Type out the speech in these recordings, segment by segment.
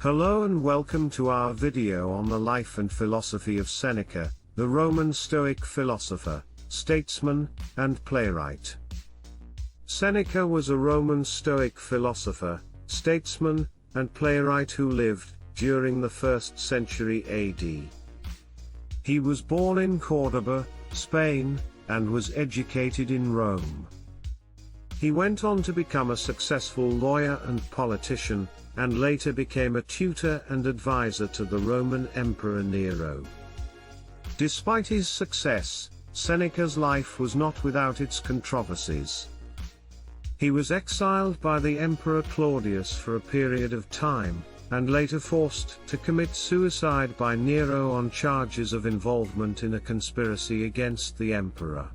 Hello and welcome to our video on the life and philosophy of Seneca, the Roman Stoic philosopher, statesman, and playwright. Seneca was a Roman Stoic philosopher, statesman, and playwright who lived during the 1st century AD. He was born in Córdoba, Spain, and was educated in Rome. He went on to become a successful lawyer and politician, and later became a tutor and advisor to the Roman Emperor Nero. Despite his success, Seneca's life was not without its controversies. He was exiled by the Emperor Claudius for a period of time, and later forced to commit suicide by Nero on charges of involvement in a conspiracy against the emperor.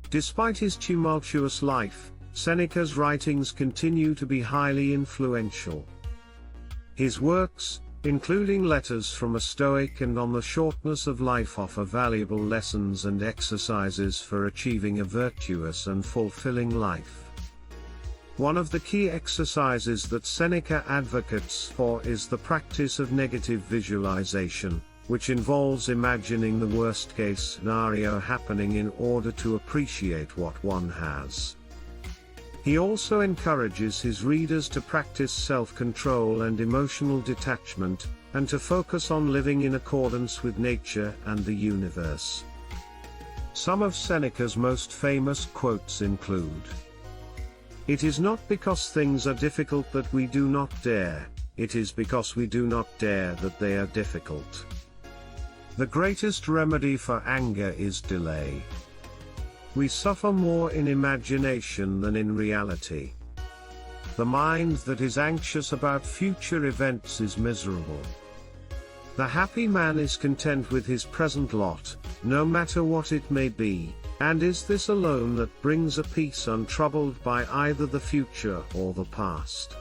Despite his tumultuous life, Seneca's writings continue to be highly influential. His works, including Letters from a Stoic and On the Shortness of Life, offer valuable lessons and exercises for achieving a virtuous and fulfilling life. One of the key exercises that Seneca advocates for is the practice of negative visualization, which involves imagining the worst-case scenario happening in order to appreciate what one has. He also encourages his readers to practice self-control and emotional detachment, and to focus on living in accordance with nature and the universe. Some of Seneca's most famous quotes include, "It is not because things are difficult that we do not dare, it is because we do not dare that they are difficult. The greatest remedy for anger is delay. We suffer more in imagination than in reality. The mind that is anxious about future events is miserable. The happy man is content with his present lot, no matter what it may be, and is this alone that brings a peace untroubled by either the future or the past.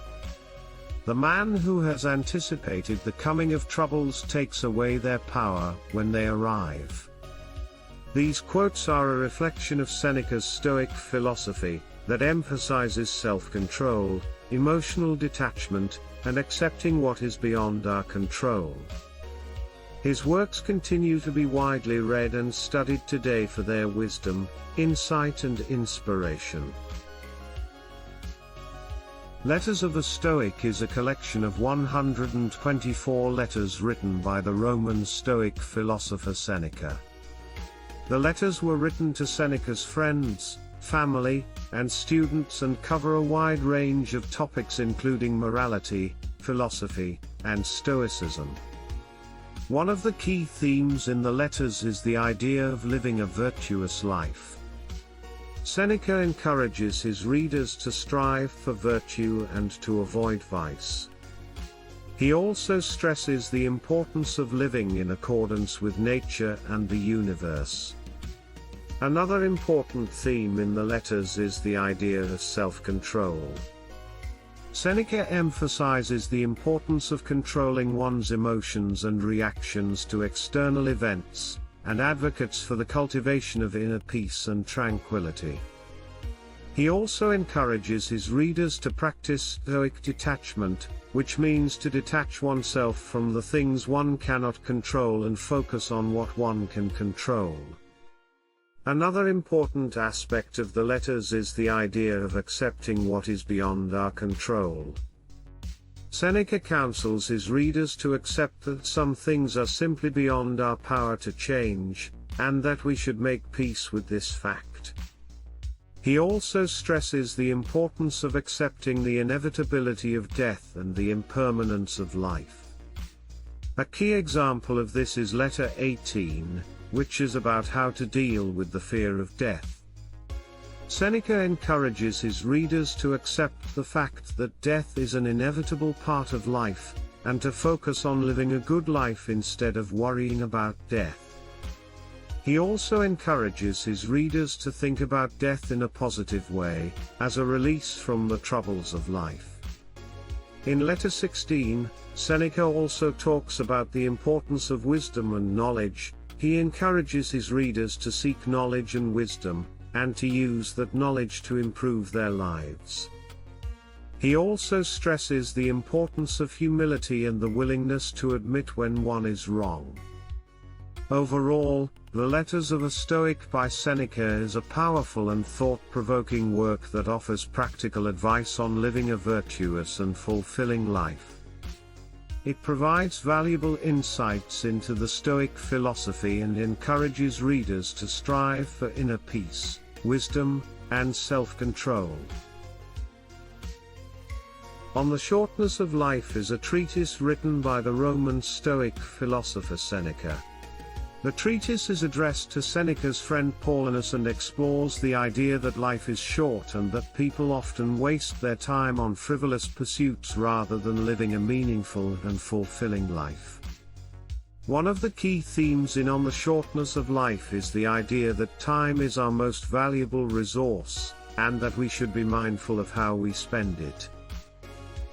The man who has anticipated the coming of troubles takes away their power when they arrive." These quotes are a reflection of Seneca's Stoic philosophy, that emphasizes self-control, emotional detachment, and accepting what is beyond our control. His works continue to be widely read and studied today for their wisdom, insight, and inspiration. Letters of a Stoic is a collection of 124 letters written by the Roman Stoic philosopher Seneca. The letters were written to Seneca's friends, family, and students and cover a wide range of topics including morality, philosophy, and Stoicism. One of the key themes in the letters is the idea of living a virtuous life. Seneca encourages his readers to strive for virtue and to avoid vice. He also stresses the importance of living in accordance with nature and the universe. Another important theme in the letters is the idea of self-control. Seneca emphasizes the importance of controlling one's emotions and reactions to external events, and advocates for the cultivation of inner peace and tranquility. He also encourages his readers to practice Stoic detachment, which means to detach oneself from the things one cannot control and focus on what one can control. Another important aspect of the letters is the idea of accepting what is beyond our control. Seneca counsels his readers to accept that some things are simply beyond our power to change, and that we should make peace with this fact. He also stresses the importance of accepting the inevitability of death and the impermanence of life. A key example of this is Letter 18, which is about how to deal with the fear of death. Seneca encourages his readers to accept the fact that death is an inevitable part of life, and to focus on living a good life instead of worrying about death. He also encourages his readers to think about death in a positive way, as a release from the troubles of life. In Letter 16, Seneca also talks about the importance of wisdom and knowledge. He encourages his readers to seek knowledge and wisdom, and to use that knowledge to improve their lives. He also stresses the importance of humility and the willingness to admit when one is wrong. Overall, The Letters of a Stoic by Seneca is a powerful and thought-provoking work that offers practical advice on living a virtuous and fulfilling life. It provides valuable insights into the Stoic philosophy and encourages readers to strive for inner peace, wisdom, and self-control. On the Shortness of Life is a treatise written by the Roman Stoic philosopher Seneca. The treatise is addressed to Seneca's friend Paulinus and explores the idea that life is short and that people often waste their time on frivolous pursuits rather than living a meaningful and fulfilling life. One of the key themes in On the Shortness of Life is the idea that time is our most valuable resource, and that we should be mindful of how we spend it.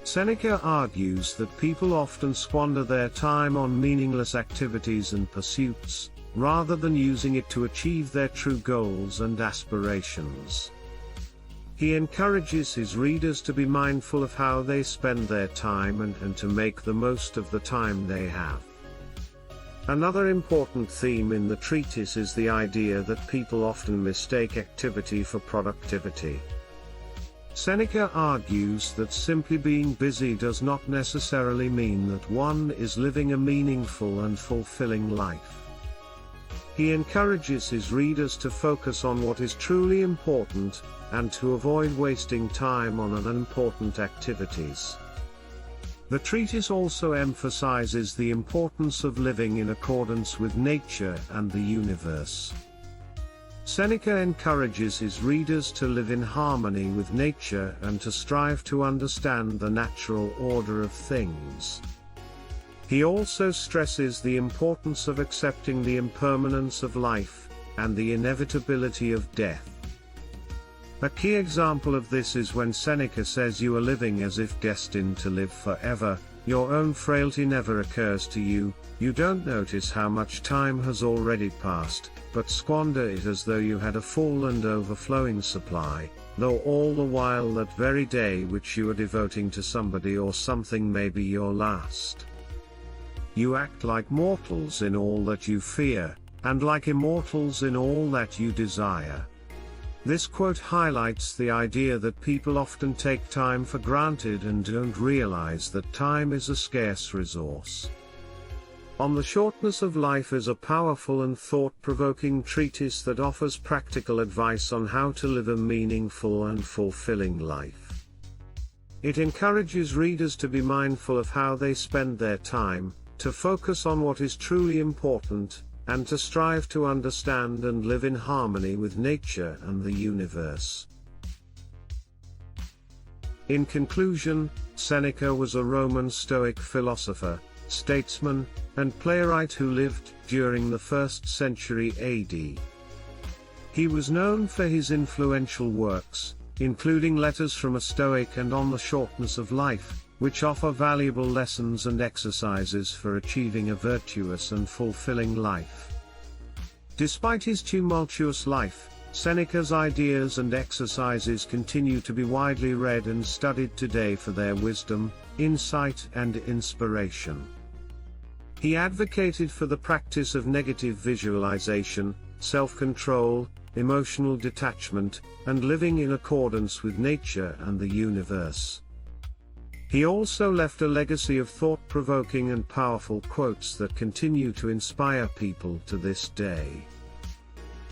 Seneca argues that people often squander their time on meaningless activities and pursuits, rather than using it to achieve their true goals and aspirations. He encourages his readers to be mindful of how they spend their time and to make the most of the time they have. Another important theme in the treatise is the idea that people often mistake activity for productivity. Seneca argues that simply being busy does not necessarily mean that one is living a meaningful and fulfilling life. He encourages his readers to focus on what is truly important, and to avoid wasting time on unimportant activities. The treatise also emphasizes the importance of living in accordance with nature and the universe. Seneca encourages his readers to live in harmony with nature and to strive to understand the natural order of things. He also stresses the importance of accepting the impermanence of life, and the inevitability of death. A key example of this is when Seneca says you are living as if destined to live forever, your own frailty never occurs to you, you don't notice how much time has already passed, but squander it as though you had a full and overflowing supply, though all the while that very day which you are devoting to somebody or something may be your last. You act like mortals in all that you fear, and like immortals in all that you desire. This quote highlights the idea that people often take time for granted and don't realize that time is a scarce resource. On the Shortness of Life is a powerful and thought-provoking treatise that offers practical advice on how to live a meaningful and fulfilling life. It encourages readers to be mindful of how they spend their time, to focus on what is truly important, and to strive to understand and live in harmony with nature and the universe. In conclusion, Seneca was a Roman Stoic philosopher, statesman, and playwright who lived during the 1st century AD. He was known for his influential works, including Letters from a Stoic and On the Shortness of Life, which offer valuable lessons and exercises for achieving a virtuous and fulfilling life. Despite his tumultuous life, Seneca's ideas and exercises continue to be widely read and studied today for their wisdom, insight, and inspiration. He advocated for the practice of negative visualization, self-control, emotional detachment, and living in accordance with nature and the universe. He also left a legacy of thought-provoking and powerful quotes that continue to inspire people to this day.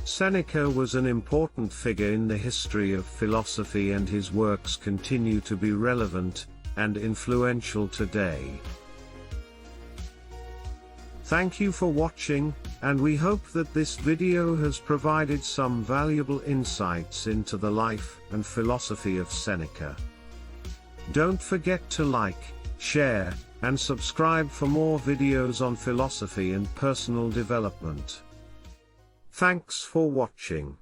Seneca was an important figure in the history of philosophy, and his works continue to be relevant and influential today. Thank you for watching, and we hope that this video has provided some valuable insights into the life and philosophy of Seneca. Don't forget to like, share, and subscribe for more videos on philosophy and personal development. Thanks for watching.